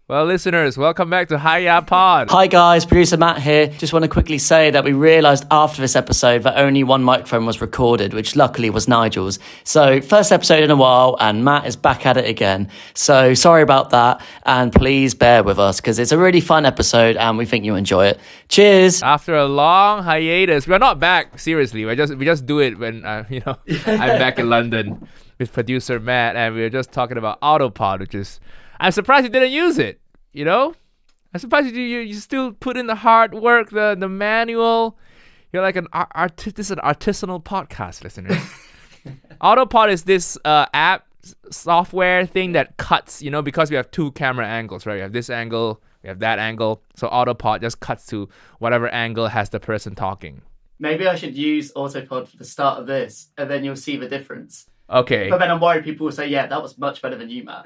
Well, listeners, welcome back to HAIYAA Pod. Hi guys, producer Matt here. Just want to quickly say that we realised after this episode that only one microphone was recorded, which luckily was Nigel's. So first episode in a while and Matt is back at it again. So sorry about that and please bear with us because it's a really fun episode and we think you'll enjoy it. Cheers. After a long hiatus, we're not back, seriously. We just do it when, I'm back in London with producer Matt and we were just talking about Autopod, which is... I'm surprised you didn't use it, I'm surprised you still put in the hard work, the manual. You're like this is an artisanal podcast, listeners. Autopod is this app software thing that cuts, because we have two camera angles, right? We have this angle, we have that angle. So Autopod just cuts to whatever angle has the person talking. Maybe I should use Autopod for the start of this and then you'll see the difference. Okay. But then I'm worried people will say, yeah, that was much better than you, Matt.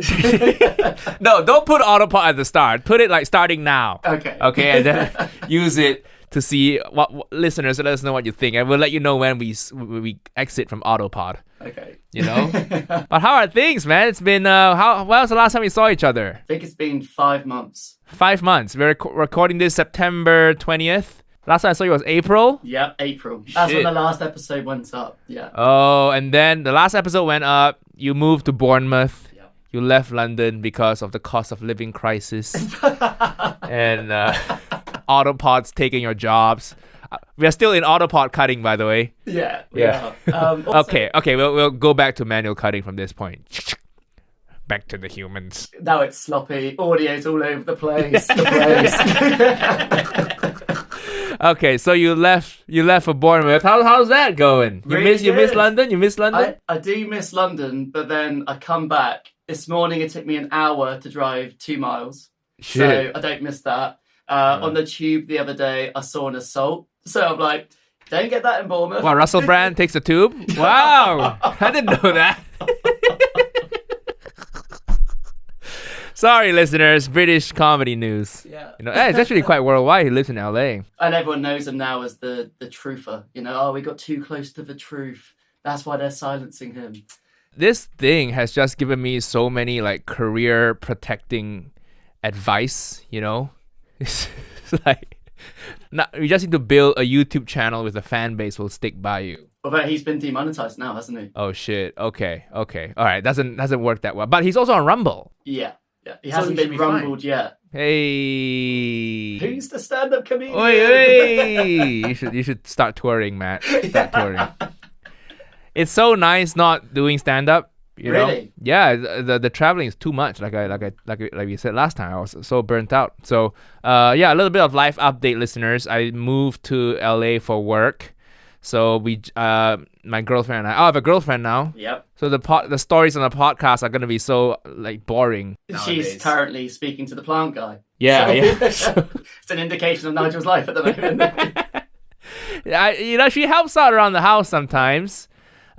No, don't put Autopod at the start. Put it like starting now. Okay. Okay, and then use it to see what listeners, let us know what you think. And we'll let you know when we exit from Autopod. Okay. But how are things, man? It's been, when was the last time we saw each other? I think it's been 5 months. 5 months. We're recording this September 20th. Last time I saw you was April? Yeah, April. That's when the last episode went up. Yeah. Oh, and then the last episode went up. You moved to Bournemouth. Yeah. You left London because of the cost of living crisis. And Autopod's taking your jobs. We are still in Autopod cutting, by the way. Yeah. Okay. We'll go back to manual cutting from this point. Back to the humans. Now it's sloppy. Audio's all over the place. Okay, so you left for Bournemouth. How's that going? You miss London? You miss London? I do miss London, but then I come back. This morning it took me an hour to drive 2 miles. Shit. So I don't miss that. On the tube the other day, I saw an assault. So I'm like, don't get that in Bournemouth. Wow, Russell Brand takes a tube? Wow, I didn't know that. Sorry, listeners. British comedy news. Yeah. It's actually quite worldwide. He lives in LA. And everyone knows him now as the truther. We got too close to the truth. That's why they're silencing him. This thing has just given me so many career protecting advice, It's like, you just need to build a YouTube channel with a fan base will stick by you. But he's been demonetized now, hasn't he? Oh shit. Okay. All right. Doesn't work that well. But he's also on Rumble. Yeah. He hasn't been rumbled yet. Hey. Who's the stand-up comedian? Oi. You should start touring, Matt. Start touring. It's so nice not doing stand-up. Really? Yeah. The traveling is too much. Like we said last time, I was so burnt out. So a little bit of life update, listeners. I moved to LA for work. So my girlfriend and I have a girlfriend now. Yep. So the stories on the podcast are gonna be so boring. She's nowadays. currently speaking to the plant guy. Yeah. So, it's an indication of Nigel's life at the moment. She helps out around the house sometimes.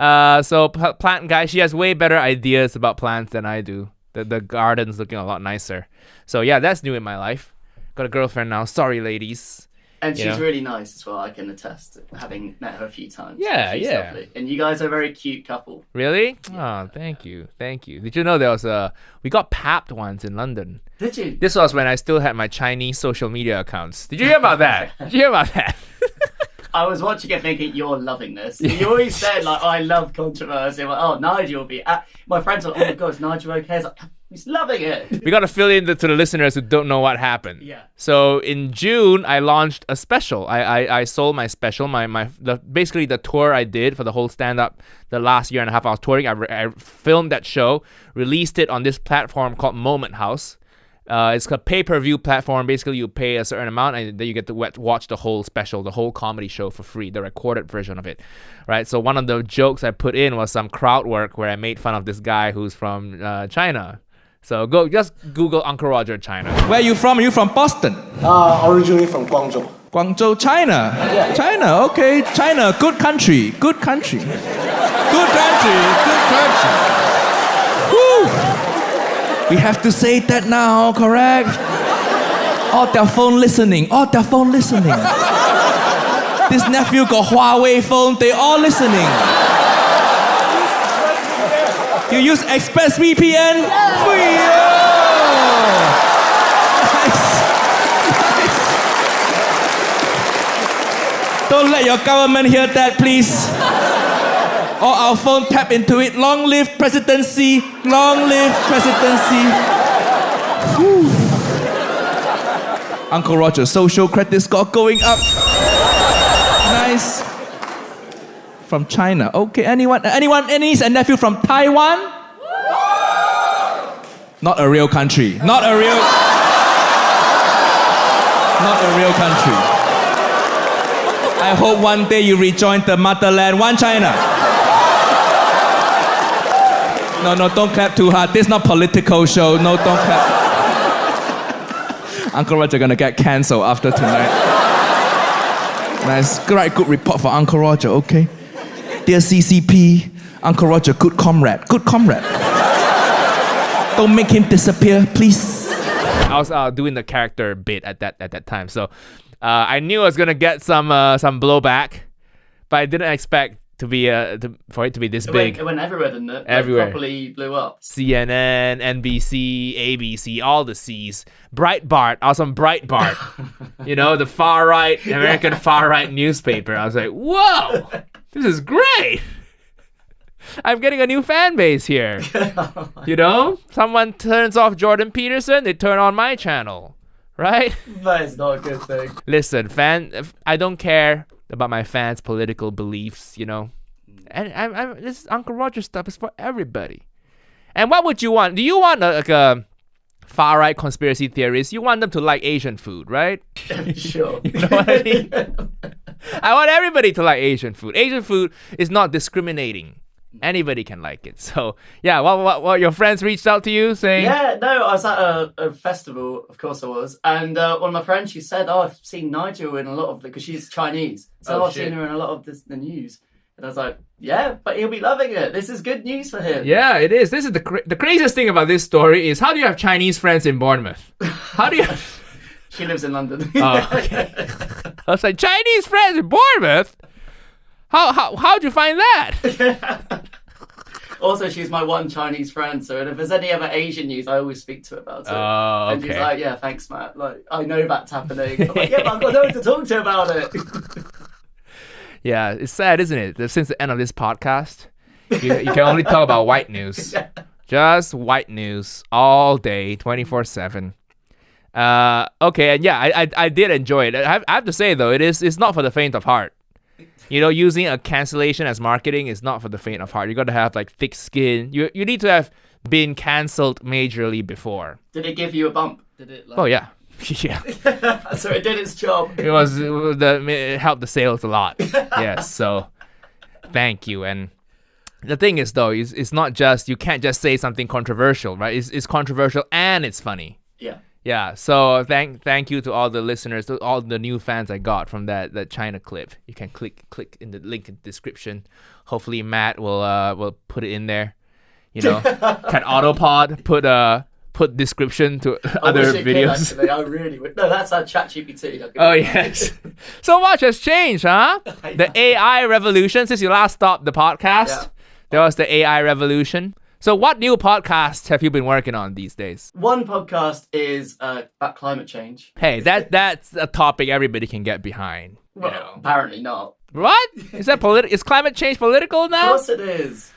So plant guy, she has way better ideas about plants than I do. The garden's looking a lot nicer. So yeah, that's new in my life. Got a girlfriend now. Sorry, ladies. And she's really nice as well, I can attest, having met her a few times. Yeah, she's lovely. And you guys are a very cute couple. Really? Yeah. Oh, thank you. Did you know there was we got papped once in London? Did you? This was when I still had my Chinese social media accounts. Did you hear about that? I was watching it thinking, you're loving this. You always said, I love controversy. I'm like, oh, Nigel will be... My friends are like, oh my God, is Nigel okay? I was like, he's loving it. We got to fill in to the listeners who don't know what happened. Yeah. So in June, I launched a special. I sold my special, basically the tour I did for the whole stand-up the last year and a half I was touring. I filmed that show, released it on this platform called Moment House. It's a pay-per-view platform. Basically, you pay a certain amount and then you get to watch the whole special, the whole comedy show for free, the recorded version of it, right? So one of the jokes I put in was some crowd work where I made fun of this guy who's from China. So just Google Uncle Roger China. Where are you from? Are you from Boston? Originally from Guangzhou. Guangzhou, China. Yeah. China, okay. China, good country. Good country. Good country. Good country. Woo! We have to say that now, correct? All their phone listening. This nephew got Huawei phone. They all listening. You use ExpressVPN? Don't let your government hear that, please. Or our phone tap into it. Long live presidency. Long live presidency. Whew. Uncle Roger, social credit score going up. Nice. From China. Okay, anyone, any niece and nephew from Taiwan? Not a real country. Not a real country. I hope one day you rejoin the motherland, one China. No, don't clap too hard. This is not political show. No, don't clap. Uncle Roger gonna get cancelled after tonight. Nice, good report for Uncle Roger, okay? Dear CCP, Uncle Roger, good comrade. Don't make him disappear, please. I was doing the character bit at that time, so I knew I was gonna get some blowback, but I didn't expect for it to be this big. It went everywhere, didn't it? Everywhere. Properly blew up. CNN, NBC, ABC, all the C's. Breitbart. I was on Breitbart. The far right, American far right newspaper. I was like, whoa, this is great. I'm getting a new fan base here. Someone turns off Jordan Peterson, they turn on my channel. Right? That is not a good thing. Listen, I don't care about my fans' political beliefs, And this Uncle Roger stuff is for everybody. And what would you want? Do you want a far-right conspiracy theorist? You want them to like Asian food, right? Sure. You know what I mean? I want everybody to like Asian food. Asian food is not discriminating. Anybody can like it. So, yeah, what your friends reached out to you saying? Yeah, no, I was at a festival, of course I was. And one of my friends, she said, I've seen Nigel in a lot of because she's Chinese. So I've seen her in a lot of the news. And I was like, yeah, but he'll be loving it. This is good news for him. Yeah, it is. This is the craziest thing about this story is how do you have Chinese friends in Bournemouth? How do you... She lives in London. Oh, okay. I was like, Chinese friends in Bournemouth? How'd you find that? Also, she's my one Chinese friend, so if there's any other Asian news, I always speak to her about it. Oh, okay. And she's like, yeah, thanks, Matt. Like, I know that's happening. I'm like, yeah, but I've got no one to talk to about it. Yeah, it's sad, isn't it? That since the end of this podcast, you can only talk about white news. Yeah. Just white news all day, 24/7. Okay, and yeah, I did enjoy it. I have to say, though, it's not for the faint of heart. Using a cancellation as marketing is not for the faint of heart. You got to have like thick skin. You need to have been cancelled majorly before. Did it give you a bump? Did it? Oh yeah, yeah. So it did its job. It helped the sales a lot. Yes. So thank you. And the thing is, though, it's not just you can't just say something controversial, right? It's controversial and it's funny. Yeah. Yeah, so thank you to all the listeners, to all the new fans I got from that China clip. You can click in the link in the description. Hopefully Matt will put it in there. Can Autopod put description to other videos? Actually, I really would. No, that's our ChatGPT. Oh yes, so much has changed, huh? The AI revolution since you last stopped the podcast. Yeah. There was the AI revolution. So what new podcasts have you been working on these days? One podcast is about climate change. Hey, that's a topic everybody can get behind. Well, apparently not. What? Is that is climate change political now? Of course it is.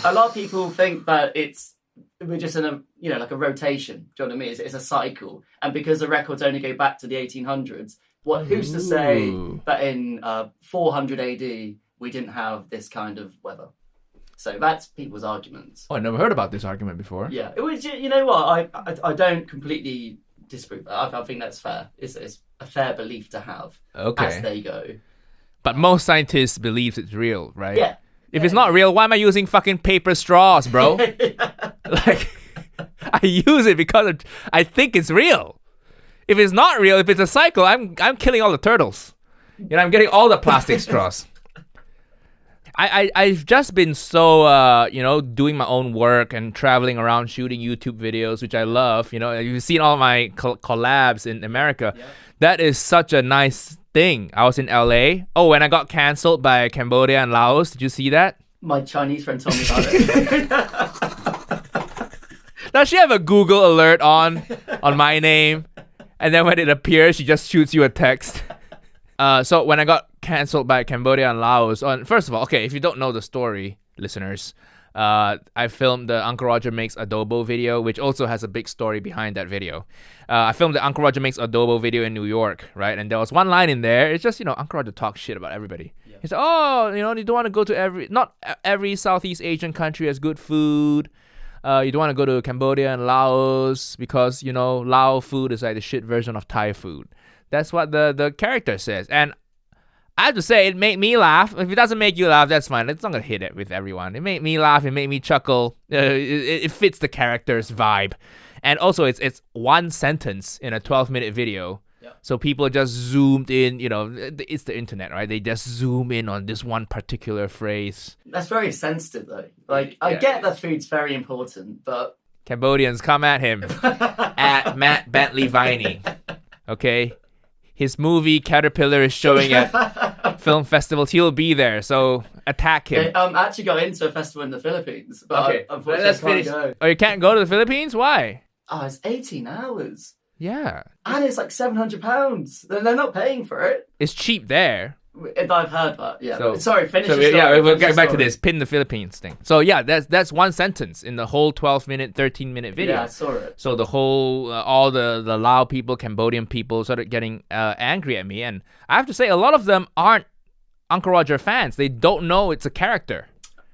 A lot of people think that we're just in a like a rotation. Do you know what I mean? It's a cycle, and because the records only go back to the 1800s, who's to say that in 400 AD we didn't have this kind of weather? So that's people's arguments. Oh, I never heard about this argument before. Yeah, it was. You know what? I don't completely disprove that. I think that's fair. It's a fair belief to have. Okay. As they go. But most scientists believe it's real, right? Yeah. If it's not real, why am I using fucking paper straws, bro? Like, I use it because I think it's real. If it's not real, if it's a cycle, I'm killing all the turtles. I'm getting all the plastic straws. I've just been so, doing my own work and traveling around shooting YouTube videos, which I love. You've seen all my collabs in America. Yeah. That is such a nice thing. I was in LA. Oh, and I got canceled by Cambodia and Laos. Did you see that? My Chinese friend told me about it. Does she have a Google alert on my name? And then when it appears, she just shoots you a text. So when I got canceled by Cambodia and Laos. First of all, okay, if you don't know the story, listeners, I filmed the Uncle Roger Makes Adobo video, which also has a big story behind that video. I filmed the Uncle Roger Makes Adobo video in New York, right? And there was one line in there. It's just, Uncle Roger talks shit about everybody. Yeah. He said, you don't want to go to not every Southeast Asian country has good food. You don't want to go to Cambodia and Laos because, Lao food is like the shit version of Thai food. That's what the character says. And I have to say, it made me laugh. If it doesn't make you laugh, that's fine. It's not going to hit it with everyone. It made me laugh. It made me chuckle. It fits the character's vibe. And also, it's one sentence in a 12-minute video. Yep. So people just zoomed in. It's the internet, right? They just zoom in on this one particular phrase. That's very sensitive, though. I get that food's very important, but... Cambodians, come at him. At Matt Bentley Viney. Okay? His movie Caterpillar is showing at film festivals. He'll be there, so attack him. I actually got into a festival in the Philippines, but okay. Unfortunately I can't go. Oh, you can't go to the Philippines? Why? Oh, it's 18 hours. Yeah. And it's like £700. They're not paying for it. It's cheap there. I've heard that, yeah. So, sorry, finish the story. Yeah, we'll get back to this. Pin the Philippines thing. So yeah, that's one sentence in the whole 12-minute, 13-minute video. Yeah, I saw it. So the whole, all the Lao people, Cambodian people started getting angry at me. And I have to say, a lot of them aren't Uncle Roger fans. They don't know it's a character.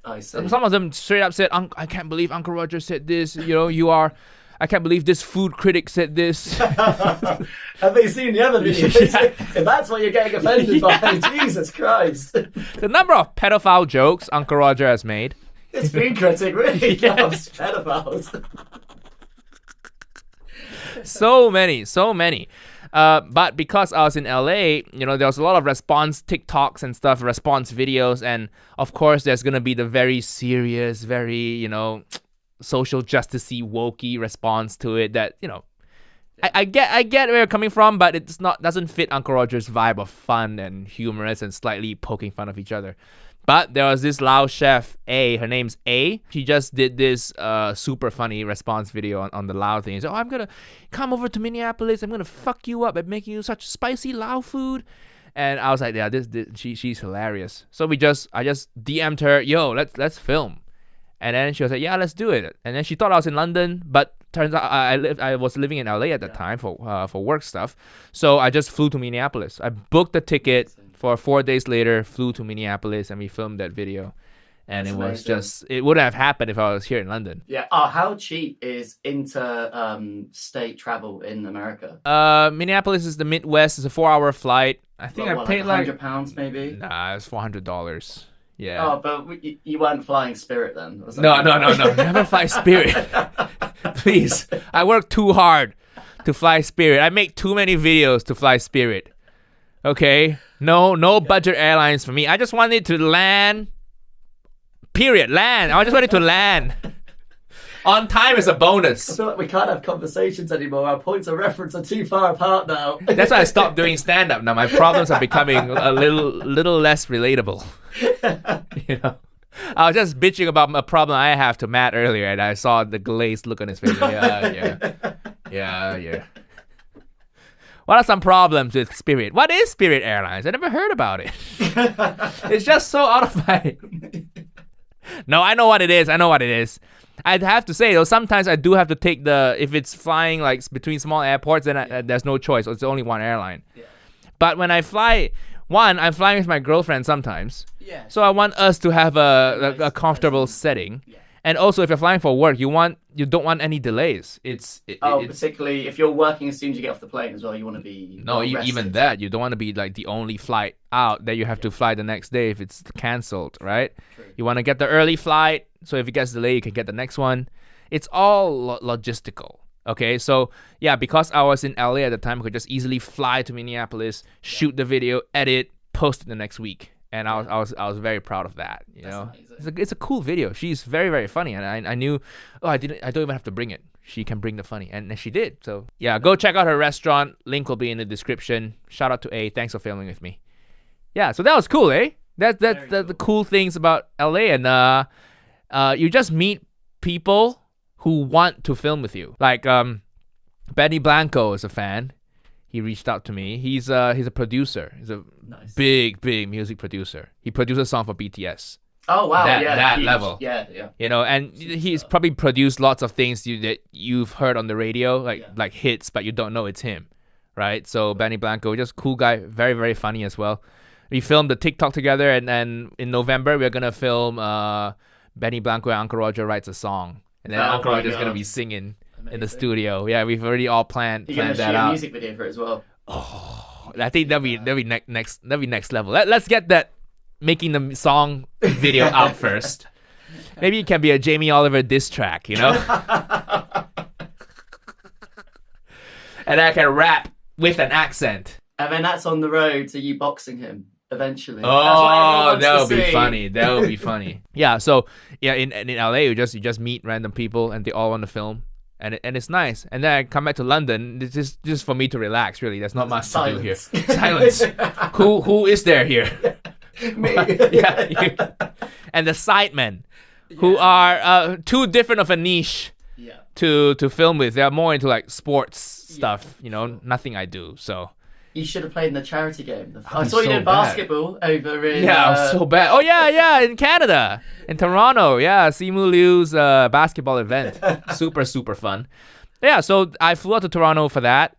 I see. Some of them straight up said, I can't believe Uncle Roger said this. I can't believe this food critic said this. Have they seen the other videos? Yeah. If that's what you're getting offended by, Jesus Christ. The number of pedophile jokes Uncle Roger has made. This food critic really loves pedophiles. So many. But because I was in LA, there was a lot of response TikToks and stuff, response videos. And of course, there's going to be the very serious, very, social justice-y, wokey response to it that, I get where you're coming from, but it's doesn't fit Uncle Roger's vibe of fun and humorous and slightly poking fun of each other. But there was this Lao chef, A, her name's A. She just did this super funny response video on the Lao thing. She said, I'm going to come over to Minneapolis. I'm going to fuck you up by making you such spicy Lao food. And I was like, yeah, she's hilarious. So I just DM'd her, yo, let's film. And then she was like, yeah, let's do it. And then she thought I was in London, but turns out I was living in LA at the time for work stuff. So I just flew to Minneapolis. I booked the ticket for 4 days later, flew to Minneapolis, and we filmed that video. And it was just, it wouldn't have happened if I was here in London. Yeah. How cheap is state travel in America? Minneapolis is the Midwest. It's a 4-hour flight. I think I paid like £100 maybe. Nah, it's $400. Yeah. Oh, but you weren't flying Spirit then? No. Never fly Spirit. Please. I work too hard to fly Spirit. I make too many videos to fly Spirit. Okay? No budget airlines for me. I just wanted to land. Period. Land. I just wanted to land. On time is a bonus. I feel like we can't have conversations anymore. Our points of reference are too far apart now. That's why I stopped doing stand-up now. My problems are becoming a little less relatable. I was just bitching about a problem I have to Matt earlier, and I saw the glazed look on his face. Yeah. What are some problems with Spirit? What is Spirit Airlines? I never heard about it. It's just so out of my... No, I know what it is. I'd have to say, though, sometimes I do have to take if it's flying like between small airports, then there's no choice. It's only one airline. Yeah. But when I fly, I'm flying with my girlfriend sometimes. Yeah. So I want us to have a comfortable setting. Yeah. And also, if you're flying for work, you don't want any delays. Particularly if you're working as soon as you get off the plane as well, you want to be even that. You don't want to be like the only flight out that you have to fly the next day if it's cancelled, right? True. You want to get the early flight, so if it gets delayed, you can get the next one. It's all logistical. Okay, so yeah, because I was in LA at the time, I could just easily fly to Minneapolis, shoot the video, edit, post it the next week. And I was very proud of that. It's a cool video. She's very, very funny, and I knew. I don't even have to bring it. She can bring the funny, and she did. So yeah, go check out her restaurant. Link will be in the description. Shout out to A. Thanks for filming with me. Yeah, so that was cool, eh? That's the cool things about LA, and you just meet people who want to film with you. Like Benny Blanco is a fan. he reached out to me. He's a producer. He's a big music producer. He produced a song for BTS. Oh wow, that huge. level. Yeah. You know, and he's probably produced lots of things that you've heard on the radio, like hits, but you don't know it's him, right? So Benny Blanco, just cool guy, very, very funny as well. We filmed the TikTok together, and then in November we're gonna film Benny Blanco and Uncle Roger writes a song, and then Uncle Roger's gonna be singing in the studio. Yeah, we've already all planned that out. You're gonna shoot a music video for it as well. Oh, I think that'll be next level. Let's get that making the song video out first. Maybe it can be a Jamie Oliver diss track, you know? And I can rap with an accent. And then that's on the road to you boxing him eventually. Oh, that would be funny. That would be funny. Yeah, so in LA you just meet random people and they all want to film. And it's nice. And then I come back to London. It's just for me to relax, really. There's not much to do here. Silence. Who is there here? Me. Yeah. And the sidemen, who are too different of a niche to film with. They're more into like sports stuff, you know, nothing I do. So you should have played in the charity game. I saw you did basketball over in... Yeah, I was so bad. Oh, yeah, in Canada. In Toronto. Yeah, Simu Liu's basketball event. Super, super fun. Yeah, so I flew out to Toronto for that.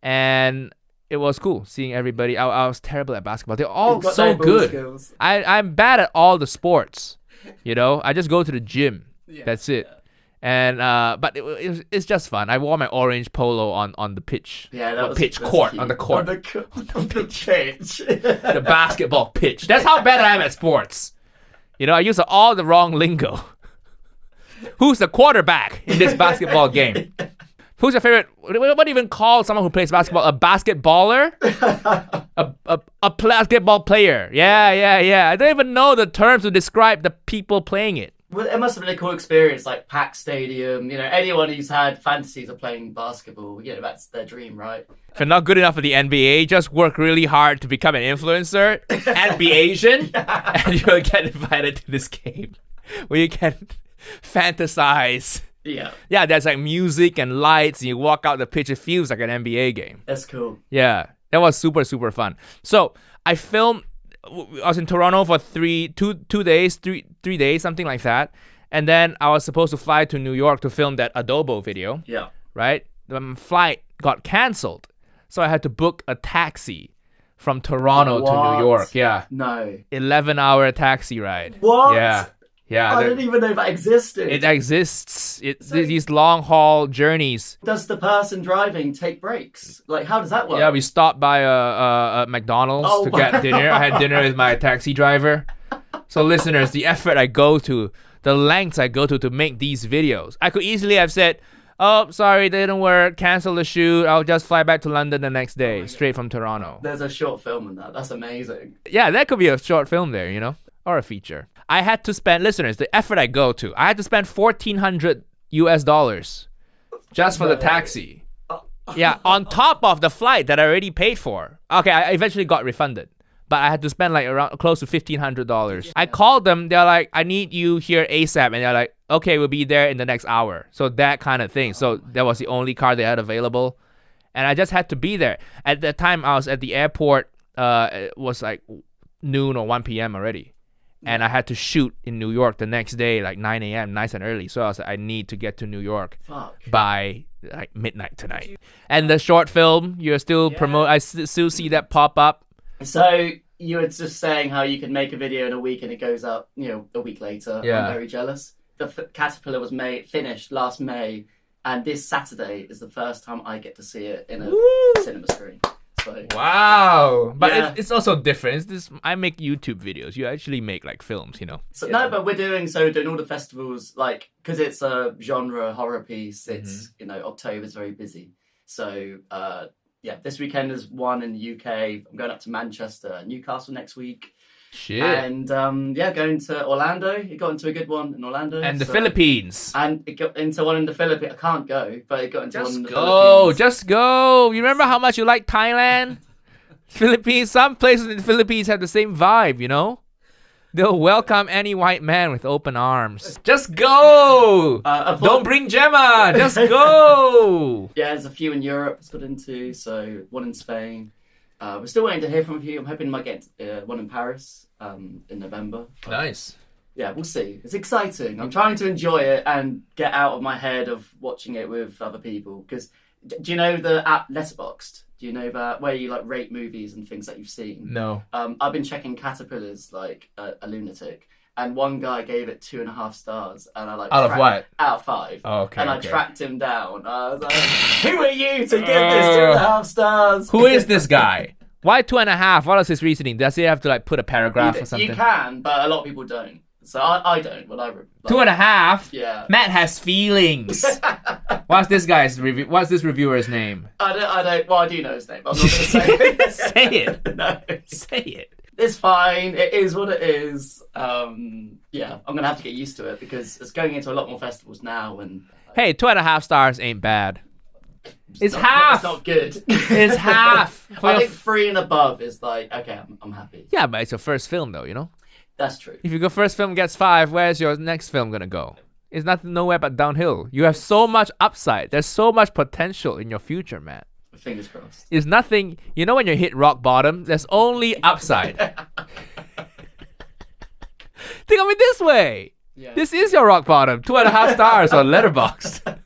And it was cool seeing everybody. I was terrible at basketball. They're all so good. I'm bad at all the sports. You know, I just go to the gym. That's it. And but it's just fun. I wore my orange polo on the pitch. Yeah, that was pitch court cute. On the court. On the pitch. The basketball pitch. That's how bad I am at sports. You know, I use all the wrong lingo. Who's the quarterback in this basketball game? Who's your favorite? What do you even call someone who plays basketball? A basketballer? a basketball player? Yeah. I don't even know the terms to describe the people playing it. Well, it must have been a cool experience, like packed stadium. You know, anyone who's had fantasies of playing basketball, you know, that's their dream, right? If you're not good enough for the NBA, just work really hard to become an influencer and be Asian, and you'll get invited to this game where you can fantasize. Yeah, there's like music and lights, and you walk out the pitch, it feels like an NBA game. That's cool. Yeah, that was super, super fun. So I was in Toronto for three days, something like that. And then I was supposed to fly to New York to film that Adobo video. Yeah. Right? The flight got canceled. So I had to book a taxi from Toronto to New York. Yeah. No. 11-hour taxi ride. What? Yeah. I didn't even know that existed. It exists. These long haul journeys. Does the person driving take breaks? Like, how does that work? Yeah, we stopped by a McDonald's to get dinner. I had dinner with my taxi driver. So listeners, the effort I go to, the lengths I go to make these videos. I could easily have said, oh, sorry, they didn't work, cancel the shoot, I'll just fly back to London the next day, straight from Toronto. There's a short film in that. That's amazing. Yeah, that could be a short film there, you know, or a feature. I had to spend, listeners, the effort I go to, I had to spend $1,400 just for the taxi. Yeah, on top of the flight that I already paid for. Okay, I eventually got refunded, but I had to spend like around close to $1,500. Yeah. I called them, they're like, I need you here ASAP, and they're like, okay, we'll be there in the next hour. So that kind of thing. So that was the only car they had available, and I just had to be there. At the time, I was at the airport. It was like noon or 1 p.m. already. And I had to shoot in New York the next day, like 9 a.m., nice and early. So I was like, I need to get to New York by like midnight tonight. And the short film, you're still I still see that pop up. So you were just saying how you can make a video in a week and it goes up, you know, a week later. Yeah. I'm very jealous. The Caterpillar was finished last May, and this Saturday is the first time I get to see it in a cinema screen. So, wow, but it's also different. I make YouTube videos. You actually make like films, you know. So no, but we're doing all the festivals, like, because it's a genre horror piece. It's you know, October's very busy. So this weekend is one in the UK. I'm going up to Manchester, Newcastle next week. Shit. And going to Orlando. It got into a good one in Orlando. And the Philippines. And it got into one in the Philippines. I can't go, but it got into one in the Philippines. Just go. You remember how much you like Thailand? Philippines. Some places in the Philippines have the same vibe, you know? They'll welcome any white man with open arms. Just go! Don't bring Gemma! Just go! Yeah, there's a few in Europe it's got into, so one in Spain. We're still waiting to hear from a few. I'm hoping I might get one in Paris in November. Nice. Yeah, we'll see. It's exciting. I'm trying to enjoy it and get out of my head of watching it with other people. Because do you know the app Letterboxd? Do you know that where you like rate movies and things that you've seen? No. I've been checking Caterpillars like a lunatic, and one guy gave it 2.5 stars, and I like Out of what? Out of 5. Oh, okay. And I okay. tracked him down. I was like, "Who are you to give this 2.5 stars?" Who is this guy? Why 2.5? What is his reasoning? Does he have to like put a paragraph or something? You can, but a lot of people don't. So I don't. When I like, 2.5. Yeah. Matt has feelings. What's this guy's review? What's this reviewer's name? I don't. Well, I do know his name. But I'm not going to say it. Say it. No. Say it. It's fine. It is what it is. Yeah, I'm going to have to get used to it because it's going into a lot more festivals now. And Hey, 2.5 stars ain't bad. It's not, half. It's not good. It's half. I think 3 and above is like, okay, I'm happy. Yeah, but it's your first film though, you know? That's true. If your first film gets 5, where's your next film gonna go? It's nothing nowhere but downhill. You have so much upside. There's so much potential in your future, man. Fingers crossed. It's nothing. You know when you hit rock bottom, there's only upside. Think of it this way. Yeah. This is your rock bottom. 2.5 stars on Letterboxd.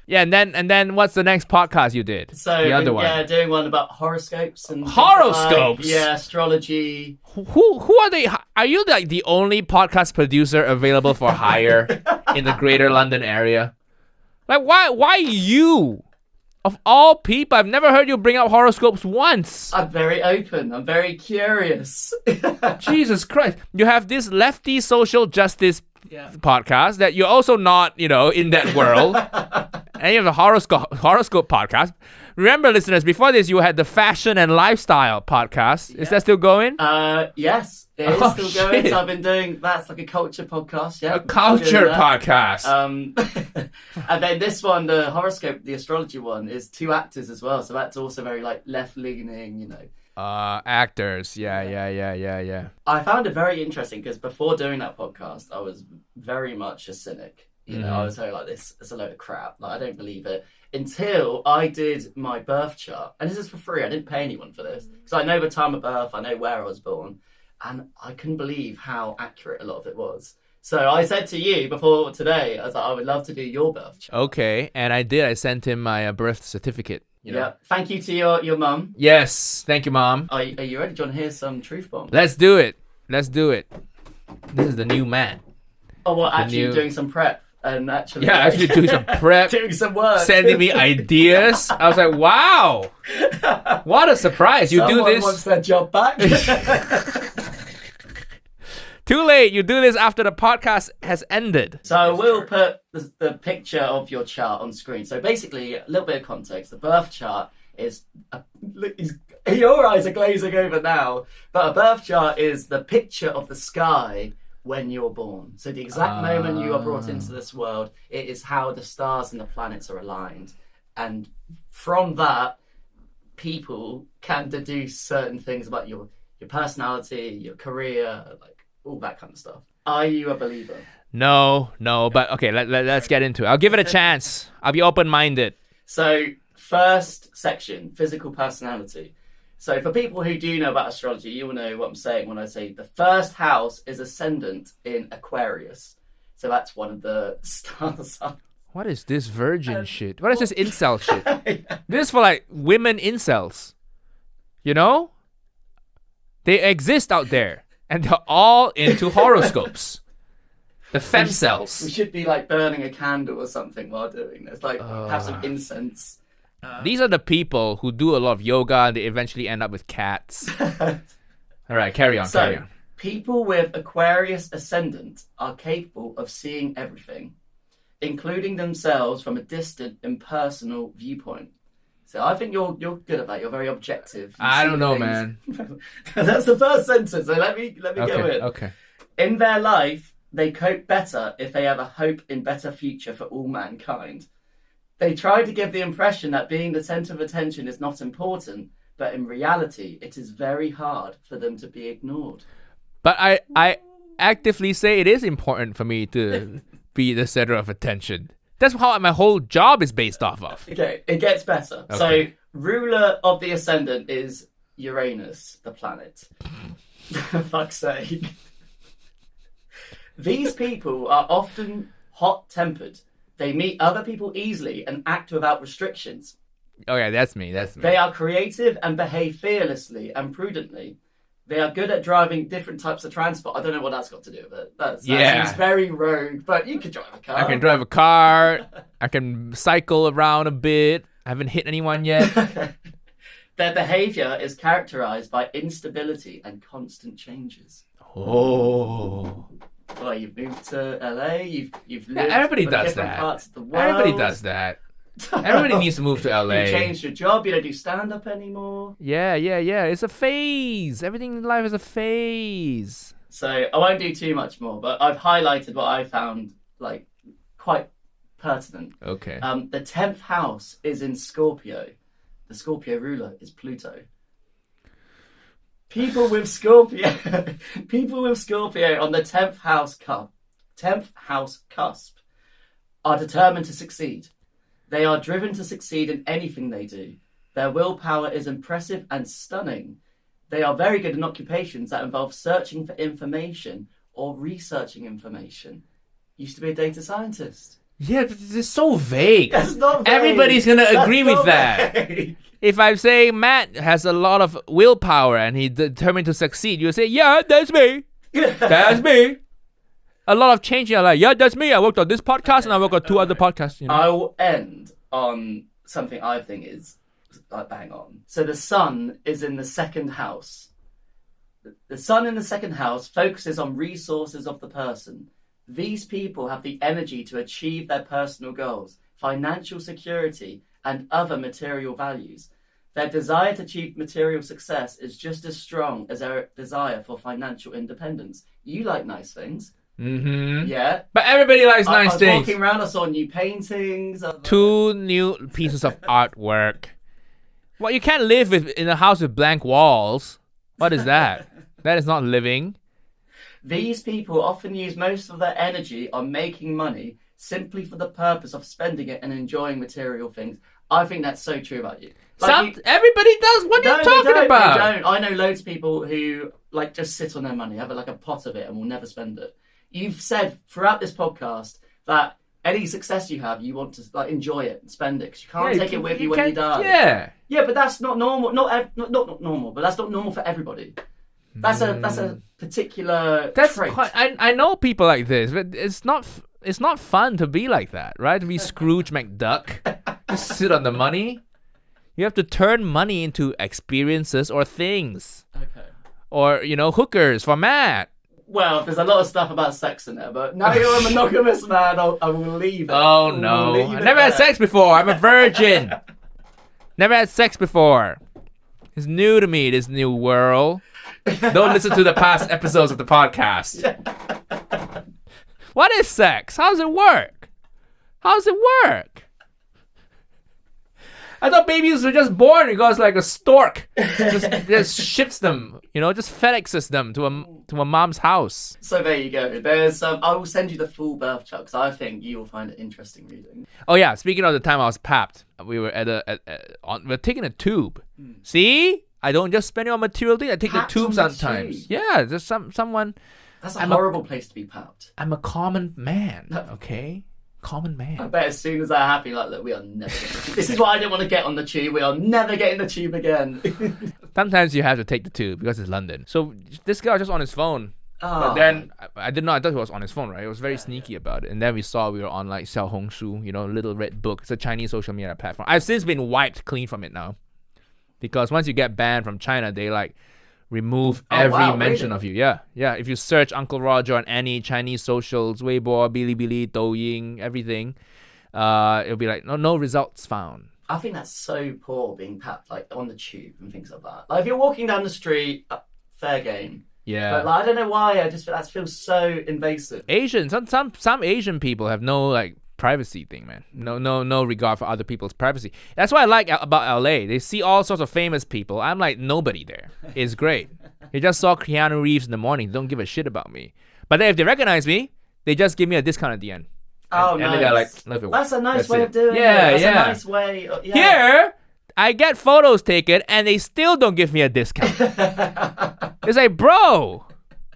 Yeah, and then what's the next podcast you did? So the other one. Yeah, doing one about horoscopes and Horoscopes? yeah, astrology. Who are they? Are you like the only podcast producer available for hire in the Greater London area? Like why you? Of all people, I've never heard you bring up horoscopes once. I'm very open. I'm very curious. Jesus Christ. You have this lefty social justice Yeah. podcast that you're also not, in that world. And you have the horoscope podcast. Remember, listeners, before this, you had the fashion and lifestyle podcast. Is that still going? Yes, it is Oh, still going. shit. So I've been doing, that's like a culture podcast. Yeah. A culture podcast. And then this one, the horoscope, the astrology one, is 2 actors as well. So that's also very like left-leaning, Actors. Yeah. I found it very interesting because before doing that podcast, I was very much a cynic. I was very like, this is a load of crap. Like, I don't believe it. Until I did my birth chart. And this is for free. I didn't pay anyone for this. Because I know the time of birth. I know where I was born. And I couldn't believe how accurate a lot of it was. So I said to you before today, I was like, I would love to do your birth chart. Okay, and I did. I sent him my birth certificate. Yeah. Thank you to your mum. Yes, thank you, Mom. Are you ready? Do you want to hear some truth bomb? Let's do it. This is the new man. Oh, well, actually new- doing some prep. And actually, Yeah, actually doing some prep. doing some work. Sending me ideas. I was like, wow. What a surprise. You Someone do this. wants their job back. Too late. You do this after the podcast has ended. So we'll put the picture of your chart on screen. So basically, a little bit of context. The birth chart is... your eyes are glazing over now. But a birth chart is the picture of the sky when you're born. So the exact moment you are brought into this world, it is how the stars and the planets are aligned. And from that, people can deduce certain things about your personality, your career, like all that kind of stuff. Are you a believer? No, but okay, let's get into it. I'll give it a chance. I'll be open-minded. So, first section, physical personality. So, for people who do know about astrology, you will know what I'm saying when I say the first house is ascendant in Aquarius. So, that's one of the star signs. What is this virgin shit? What is this incel shit? This is for like women incels. You know? They exist out there. And they're all into horoscopes. The femcells. We should be like burning a candle or something while doing this. Like, have some incense. These are the people who do a lot of yoga and they eventually end up with cats. All right, carry on. So, people with Aquarius ascendant are capable of seeing everything, including themselves from a distant, impersonal viewpoint. So I think you're good at that. You're very objective. I don't know, man. That's the first sentence. So let me go in. Okay. In their life, they cope better if they have a hope in better future for all mankind. They try to give the impression that being the centre of attention is not important, but in reality, it is very hard for them to be ignored. But I actively say it is important for me to be the center of attention. That's how my whole job is based off of. Okay, it gets better. Okay. So, ruler of the ascendant is Uranus, the planet. For fuck's sake. These people are often hot-tempered. They meet other people easily and act without restrictions. Okay, that's me. They are creative and behave fearlessly and prudently. They are good at driving different types of transport. I don't know what that's got to do with it. That seems very rogue, but you could drive a car. I can drive a car. I can cycle around a bit. I haven't hit anyone yet. Their behavior is characterized by instability and constant changes. Oh. Well, you've moved to LA. You've lived Everybody in does different that. Parts of the world. Everybody does that. Everybody needs to move to LA. You changed your job. You don't do stand-up anymore. Yeah. It's a phase. Everything in life is a phase. So I won't do too much more, but I've highlighted what I found like quite pertinent. Okay. The 10th house is in Scorpio. The Scorpio ruler is Pluto. People with Scorpio on the 10th house cusp are determined to succeed. They are driven to succeed in anything they do. Their willpower is impressive and stunning. They are very good in occupations that involve searching for information or researching information. Used to be a data scientist. Yeah, but it's so vague. That's not vague. Everybody's gonna agree with that. Vague. If I say Matt has a lot of willpower and he's determined to succeed, you say, yeah, that's me. That's me. A lot of change in your life. Yeah, that's me. I worked on this podcast and I worked on 2 other podcasts. You know? I will end on something I think is like bang on. So the sun is in the 2nd house. The sun in the 2nd house focuses on resources of the person. These people have the energy to achieve their personal goals, financial security, and other material values. Their desire to achieve material success is just as strong as their desire for financial independence. You like nice things. Mm-hmm. Yeah. But everybody likes I nice was things. walking around, I saw new paintings. 2 new pieces of artwork. Well, you can't live in a house with blank walls. What is that? That is not living. These people often use most of their energy on making money simply for the purpose of spending it and enjoying material things. I think that's so true about you. Everybody does. What are you talking about? They don't. I know loads of people who like just sit on their money, have like a pot of it, and will never spend it. You've said throughout this podcast that any success you have, you want to like enjoy it and spend it because you can't take it with you when you die. Yeah, but that's not normal. Not normal, but that's not normal for everybody. That's a particular trait. I know people like this, but it's not fun to be like that, right? To be Scrooge McDuck, just sit on the money. You have to turn money into experiences or things. Okay. Or hookers for Matt. Well, there's a lot of stuff about sex in there, but now you're a monogamous man, I will leave it. Oh no, I never had sex before. I'm a virgin. Never had sex before. It's new to me, this new world. Don't listen to the past episodes of the podcast. What is sex? How does it work? I thought babies were just born because like a stork just ships them, just FedExes them to a mom's house. So there you go. There's I will send you the full birth chart because I think you will find it interesting reading. Oh yeah, speaking of the time I was papped, we were we're taking a tube. See? I don't just spend it on material things. I take Papped the tube on the sometimes. tube. Yeah, there's someone. That's a horrible place to be papped. I'm a common man, okay? Common I man. bet as soon as that happens, like, look, we are never. This is why I didn't want to get on the tube. We are never getting the tube again. Sometimes you have to take the tube because it's London. So this guy was just on his phone. But Oh. then I didn't know. I thought he was on his phone, right? It was very sneaky about it. And then we were on like Xiaohongshu, Little Red Book. It's a Chinese social media platform. I've since been wiped clean from it now. Because once you get banned from China, they like remove every mention of you. Yeah. If you search Uncle Roger on any Chinese socials, Weibo, Bilibili, Douyin, everything, it'll be like no results found. I think that's so poor being papped like on the tube and things like that. Like if you're walking down the street, fair game. Yeah. But like, I don't know why. I just feel that feels so invasive. Asian, some Asian people have no like privacy thing, man. No regard for other people's privacy. That's what I like about LA. They see all sorts of famous people. I'm like nobody there. It's great. They just saw Keanu Reeves in the morning. They don't give a shit about me. But then if they recognize me, they just give me a discount at the end. Nice. And they're like, that's a nice way of doing it. That's a nice way. Here, I get photos taken and they still don't give me a discount. It's like, bro,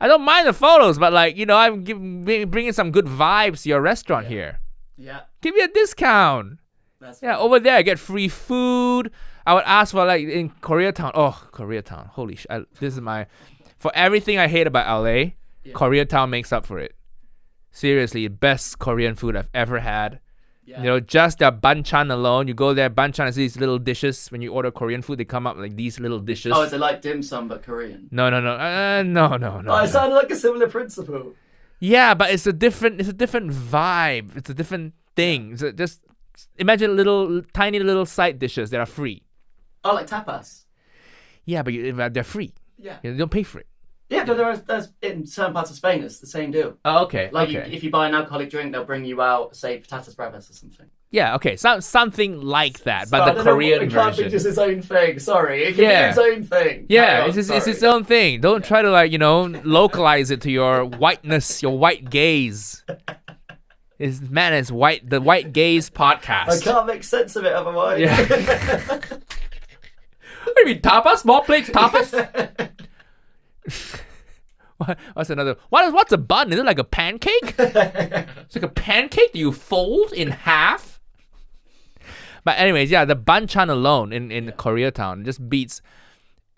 I don't mind the photos, but like, I'm bringing some good vibes to your restaurant here. Yeah. Give me a discount. That's over there I get free food. I would ask for like in Koreatown. Oh, Koreatown. Holy shit. This is for everything I hate about LA, Koreatown makes up for it. Seriously, best Korean food I've ever had. Yeah. Just the banchan alone. You go there, banchan is these little dishes. When you order Korean food, they come up like these little dishes. Oh, is it like dim sum but Korean? No. Oh, it sounded like a similar principle. Yeah, but it's a different vibe. It's a different thing. So just imagine tiny little side dishes that are free. Oh, like tapas. Yeah, but they're free. Yeah. You don't pay for it. Yeah, but there's in certain parts of Spain, it's the same deal. Oh, okay. Like if you buy an alcoholic drink, they'll bring you out, say, patatas bravas or something. Yeah, okay. Something like that, but the Korean version. It can't be just its own thing. Sorry, it can be its own thing. Yeah, it's its own thing. Don't try to localize it to your whiteness, your white gaze. It's white. The White Gaze podcast. I can't make sense of it otherwise. Yeah. What do you mean tapas? Small plates tapas? What's another? What's a bun? Is it like a pancake? It's like a pancake that you fold in half. But anyways, the banchan alone in Koreatown just beats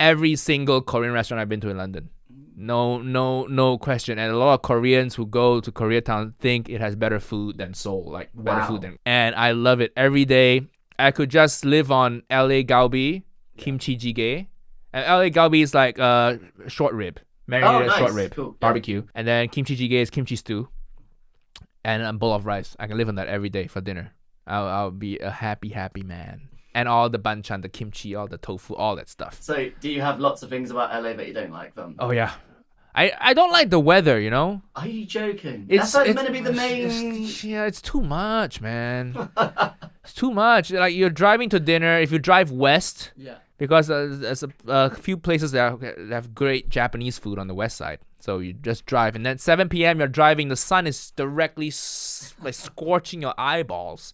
every single Korean restaurant I've been to in London. No question. And a lot of Koreans who go to Koreatown think it has better food than Seoul, like better food than. And I love it every day. I could just live on LA galbi, kimchi jjigae. And LA galbi is like short rib. Marinated short rib, barbecue. And then kimchi jjigae is kimchi stew. And a bowl of rice. I can live on that every day for dinner. I'll be a happy man. And all the banchan, the kimchi, all the tofu, all that stuff. So do you have lots of things about LA that you don't like then? Oh, yeah. I don't like the weather, Are you joking? That's meant to be the main... It's too much, man. It's too much. Like, you're driving to dinner. If you drive west... Yeah. Because there's a few places that have great Japanese food on the west side. So you just drive. And then 7 p.m. you're driving. The sun is directly scorching your eyeballs.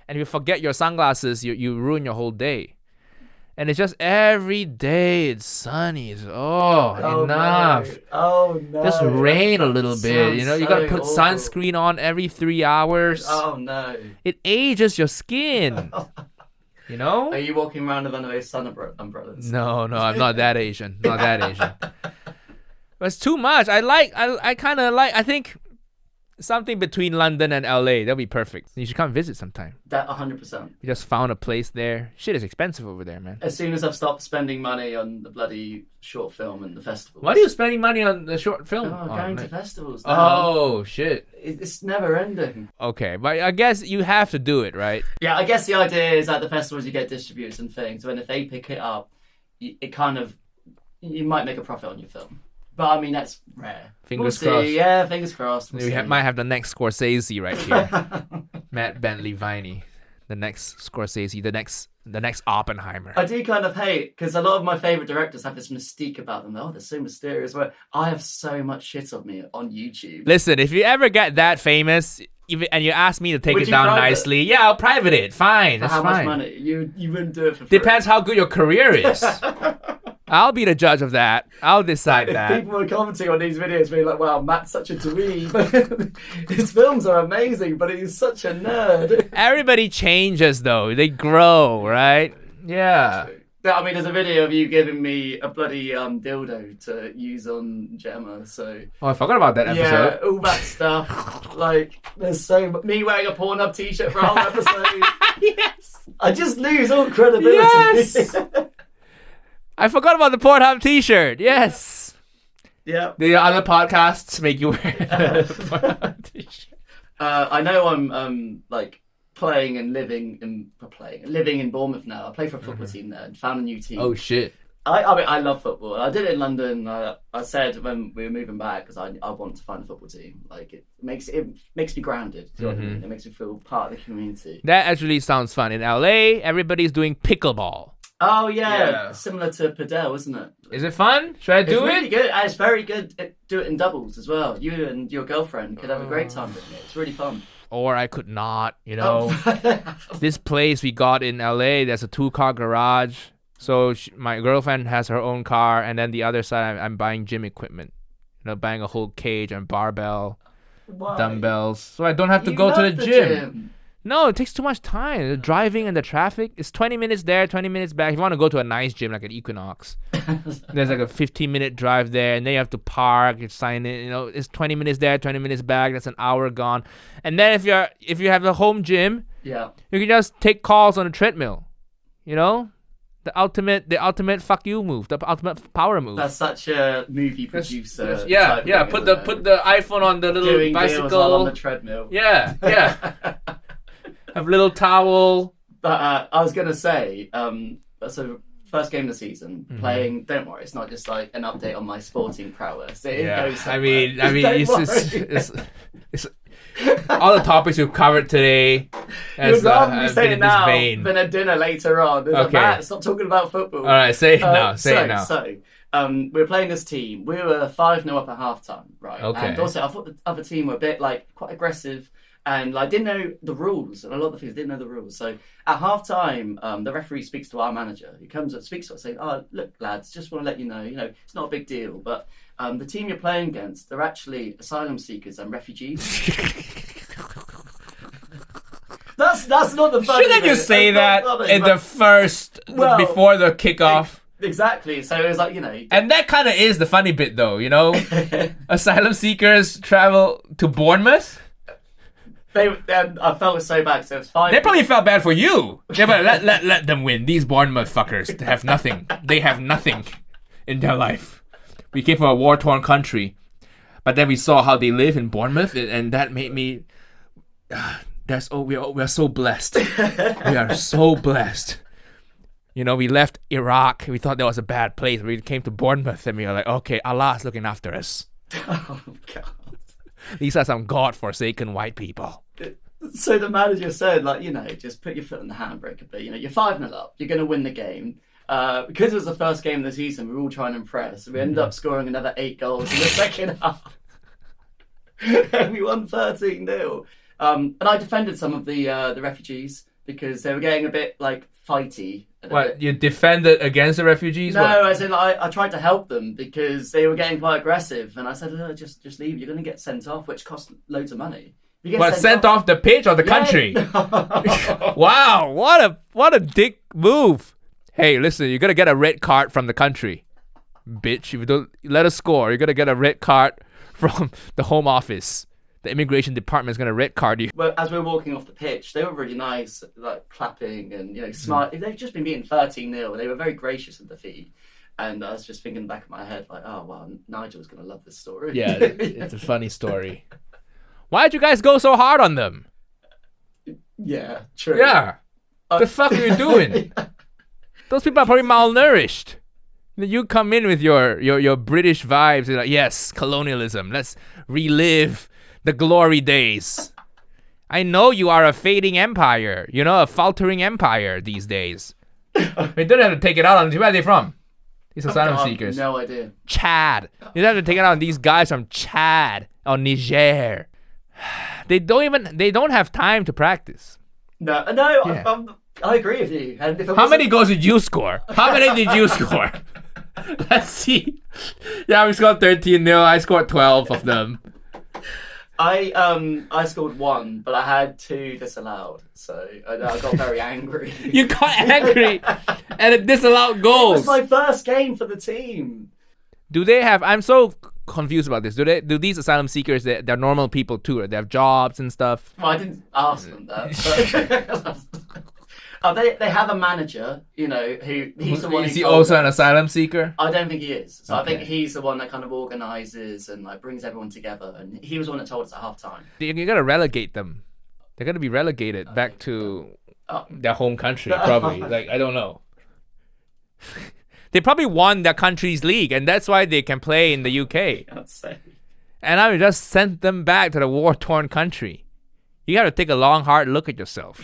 And if you forget your sunglasses, you ruin your whole day. And it's just every day it's sunny. It's, enough. No. Oh, no. Just rain a little bit. You got to put sunscreen on every 3 hours. Oh, no. It ages your skin. Are you walking around with one of those sun umbrellas? No, I'm not that Asian. But it's too much. I think something between London and LA. That'll be perfect. You should come visit sometime. That 100%. We just found a place there. Shit is expensive over there, man. As soon as I've stopped spending money on the bloody short film and the festivals. Why are you spending money on the short film? Going to festivals now. Oh, shit. It's never ending. Okay, but I guess you have to do it, right? Yeah, I guess the idea is at the festivals you get distributors and things. And if they pick it up, you might make a profit on your film. But I mean, that's rare. Fingers crossed. Yeah, fingers crossed. We might have the next Scorsese right here. Matt Bentley Viney. The next Scorsese. The next Oppenheimer. I do kind of hate, because a lot of my favourite directors have this mystique about them. They're so mysterious. Where I have so much shit of me on YouTube. Listen, if you ever get that famous... and you ask me to take it down nicely, yeah, I'll private it. Fine, that's fine. How much money? You wouldn't do it for free. Depends how good your career is. I'll be the judge of that. I'll decide that. People were commenting on these videos being like, wow, Matt's such a dweeb. His films are amazing, but he's such a nerd. Everybody changes, though. They grow, right? Yeah. I mean, there's a video of you giving me a bloody dildo to use on Gemma, so... Oh, I forgot about that episode. Yeah, all that stuff. Like, there's so much... Me wearing a Pornhub t-shirt for a whole episode. Yes! I just lose all credibility. Yes! I forgot about the Pornhub t-shirt. Yes. Yeah. The other podcasts make you wear the Pornhub t-shirt. I know I'm living in Bournemouth now. I play for a football team there and found a new team. Oh shit. I mean, I love football. I did it in London. I said when we were moving back, because I want to find a football team. Like, it makes me grounded. Do you know what I mean? It makes me feel part of the community. That actually sounds fun. In LA, everybody's doing pickleball. Oh yeah, Yeah. similar to padel, isn't it? Is it fun? Should I It's do really it? good. And it's very good. Do it in doubles as well. You and your girlfriend could have a great time doing it. It's really fun. Or I could not, you know. Oh. This place we got in LA, there's a 2-car garage. So my girlfriend has her own car, and then the other side, I'm buying gym equipment. You know, buying a whole cage and barbell, Why? dumbbells, so I don't have to You go to love the gym. No, it takes too much time. The driving and the traffic. It's 20 minutes there, 20 minutes back. If you want to go to a nice gym like an Equinox, there's like a 15-minute drive there, and then you have to park, you sign in. You know, it's 20 minutes there, 20 minutes back. That's an hour gone. And then if you have a home gym, Yeah. you can just take calls on a treadmill. You know, the ultimate fuck you move, the ultimate power move. That's such a movie producer. Yeah, type yeah. thing, Put isn't the it? put the iPhone on the little Doing deals bicycle. while on the treadmill. Yeah, yeah. Have a little towel. But I was gonna say, so first game of the season, Mm-hmm. playing. Don't worry, it's not just like an update on my sporting prowess. It Yeah, goes I mean, somewhere. it's all the topics we've covered today. You'd rather me Have say been it in this now vein. than at dinner later on. It's like, Okay. Matt, stop talking about football. All right, say it now. Say it now. So, we were playing this team. We were 5-0 up at halftime, right? Okay. And also, I thought the other team were a bit like quite aggressive, and I didn't know the rules, and a lot of the things didn't know the rules. So at halftime, the referee speaks to our manager. He comes up, speaks to us, saying, "Oh, look, lads, just want to let you know, it's not a big deal, but the team you're playing against, they're actually asylum seekers and refugees." That's not the funny Shouldn't you bit. say That's that not funny, in but- the first Well, before the kickoff? Exactly. So it was like, And that kind of is the funny bit, though. You know, asylum seekers travel to Bournemouth. I felt so bad. So it was fine. They probably felt bad for you. Yeah, but let them win. These Bournemouth fuckers have nothing. They have nothing in their life. We came from a war-torn country, but then we saw how they live in Bournemouth, and that made me. We are so blessed. We are so blessed. You know, we left Iraq. We thought that was a bad place. We came to Bournemouth, and we were like, okay, Allah's looking after us. Oh, God. These are some God-forsaken white people. So the manager said, just put your foot on the handbrake a bit. You're 5-0 up. You're going to win the game. Because it was the first game of the season, we were all trying to impress. We ended up scoring another 8 goals in the second half. And we won 13-0. And I defended some of the refugees because they were getting a bit fighty. What, you defended against the refugees? No, What? as in I tried to help them because they were getting quite aggressive, and I said, just leave. You're going to get sent off, which costs loads of money. You get What, sent off the pitch or the country? Wow, what a dick move. Hey, listen, you're going to get a red card from the country. Bitch, if you don't let us score, you're going to get a red card from the home office. The immigration department is going to red card you. Well, as we were walking off the pitch, they were really nice, clapping and smart. They've just been beaten 13-0, and they were very gracious in defeat. And I was just thinking in the back of my head, oh wow, Nigel's going to love this story. Yeah, it's a funny story. Why'd you guys go so hard on them? Yeah, true. Yeah, the fuck are you doing? Those people are probably malnourished. You come in with your British vibes. You're like, yes, colonialism. Let's relive the glory days. I know you are a fading empire. A faltering empire these days. We don't have to take it out on. Where are they from? These asylum seekers. No idea. Chad. You don't have to take it out on these guys from Chad or Niger. They don't have time to practice. No. Yeah. I agree with you. And if it How wasn't- many goals did you score? How many did you score? Let's see. Yeah, we scored 13-0. I scored 12 of them. I scored 1, but I had 2 disallowed, so I got very angry. You got angry at a disallowed It goals. was my first game for the team. Do they have? I'm so confused about this. Do these asylum seekers? They're normal people too. Right? They have jobs and stuff. Well, I didn't ask them that. But they have a manager, who he's the one. Is who he told also them. an asylum seeker? I don't think he is. So I think Okay. he's the one that kind of organises and brings everyone together. And he was the one that told us at half time. You gotta relegate them. They're gonna be relegated back to their home country, probably. I don't know. They probably won their country's league, and that's why they can play in the UK. I'd say. And I would just send them back to the war-torn country. You gotta take a long, hard look at yourself,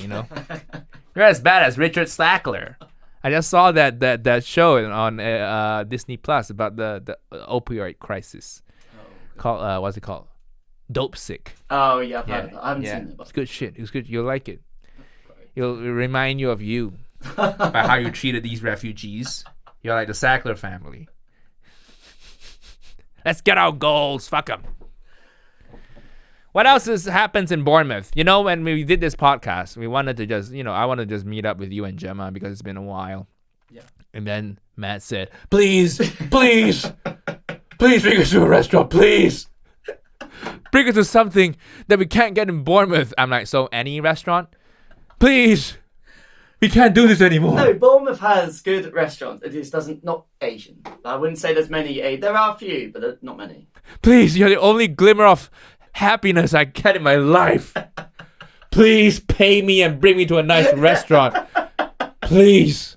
You're as bad as Richard Sackler. I just saw that show on Disney Plus about the opioid crisis. Called what's it called? Dope Sick. Oh yeah, I've heard of that. I haven't seen it. But... It's good shit. It's good. You'll like it. It'll remind you of you by how you treated these refugees. You're like the Sackler family. Let's get our goals. Fuck them. What else happens in Bournemouth? You know, when we did this podcast, we wanted to just, I wanted to just meet up with you and Gemma because it's been a while. Yeah. And then Matt said, please bring us to a restaurant, please. Bring us to something that we can't get in Bournemouth. I'm like, so any restaurant? Please. We can't do this anymore. No, Bournemouth has good restaurants. It just doesn't, not Asian. I wouldn't say there's many. There are a few, but not many. Please, you're the only glimmer of happiness I get in my life. Please pay me and bring me to a nice restaurant. Please.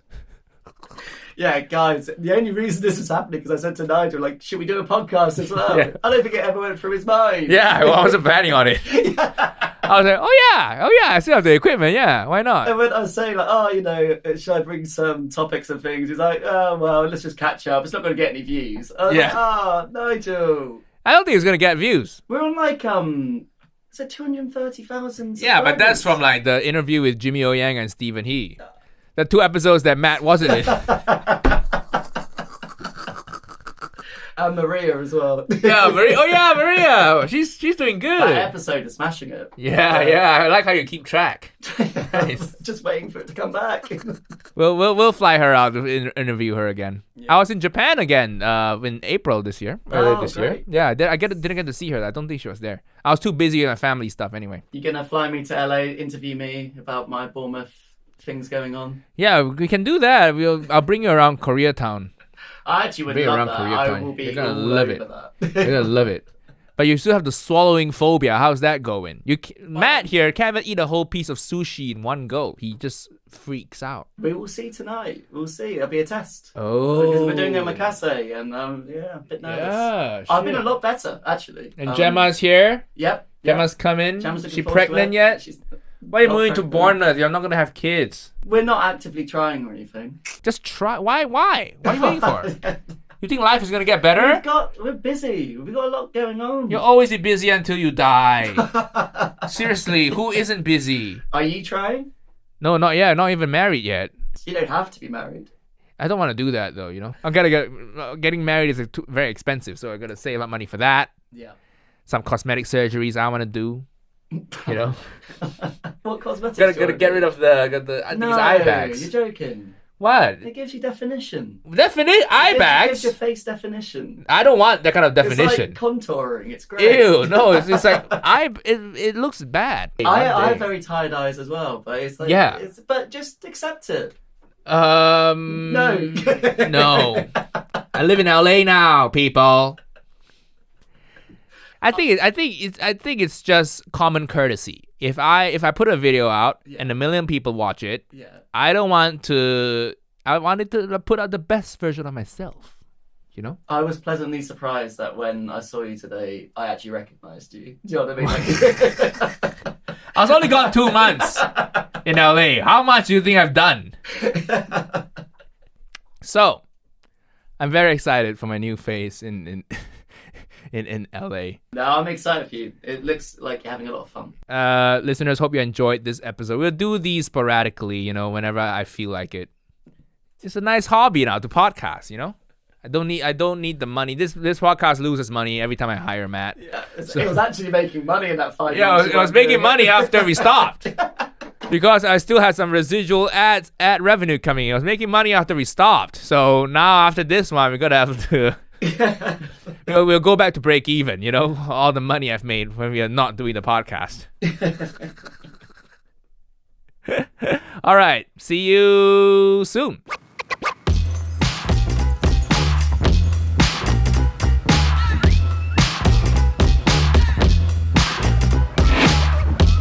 Yeah, guys, the only reason this is happening because I said to Nigel, like, should we do a podcast as well? Yeah. I don't think it ever went through his mind. Yeah, well, I wasn't planning on it. I was like, oh yeah, I still have the equipment, yeah, why not? And when I was saying, like, should I bring some topics and things? He's like, oh, well, let's just catch up. It's not going to get any views. I was like, Nigel. I don't think it's going to get views. We're on like, is it 230,000? Yeah, but that's from like the interview with Jimmy O Yang and Stephen He. The 2 episodes that Matt wasn't in. And Maria as well. Yeah, Maria. Oh yeah, Maria. She's doing good. That episode is smashing it. Yeah. I like how you keep track. Nice. Just waiting for it to come back. We'll fly her out to interview her again. Yeah. I was in Japan again in April this year. Earlier this year. Yeah, I didn't get to see her. I don't think she was there. I was too busy with my family stuff anyway. You gonna fly me to LA, interview me about my Bournemouth things going on? Yeah, we can do that. I'll bring you around Koreatown. I actually would love that. I will be You're gonna love it. You're gonna love it. But you still have the swallowing phobia. How's that going? Matt here can't even eat a whole piece of sushi in one go. He just freaks out. We will see tonight. We'll see. It'll be a test. Oh. Because we're doing omakase and yeah, a bit nervous. Yeah, I've been a lot better, actually. And Gemma's here? Yep. Gemma's coming. Gemma's she pregnant yet? Why are you moving to Bournemouth? You're not going to have kids. We're not actively trying or anything. Just try. Why? What are you waiting for? You think life is going to get better? We're busy. We've got a lot going on. You'll always be busy until you die. Seriously, who isn't busy? Are you trying? No, not yet. Not even married yet. You don't have to be married. I don't want to do that though, I'm going to getting married is very expensive, so I got to save up money for that. Yeah. Some cosmetic surgeries I want to do. What cosmetics? Gotta get rid of these eye bags. You're joking. What? It gives you definition. Eye bags? It gives your face definition. I don't want that kind of definition. It's like contouring. It's great. Ew, no, it's like it looks bad. I have very tired eyes as well, but it's like but just accept it. No. No. I live in LA now, people. I think it's just common courtesy. If I put a video out and 1 million people watch it, I wanted to put out the best version of myself. I was pleasantly surprised that when I saw you today, I actually recognized you. Do you know what I mean? I was only gone 2 months in LA. How much do you think I've done? So, I'm very excited for my new face in LA. No, I'm excited for you. It looks like you're having a lot of fun. Listeners, hope you enjoyed this episode. We'll do these sporadically, whenever I feel like it. It's a nice hobby now to podcast, I don't need the money. This podcast loses money every time I hire Matt. Yeah, it was actually making money in that 5 months. Yeah, it was making money after we stopped. Because I still had some residual ad revenue coming in. I was making money after we stopped. So now after this one, we're gonna have to we'll go back to break even, all the money I've made when we are not doing the podcast. All right. See you soon.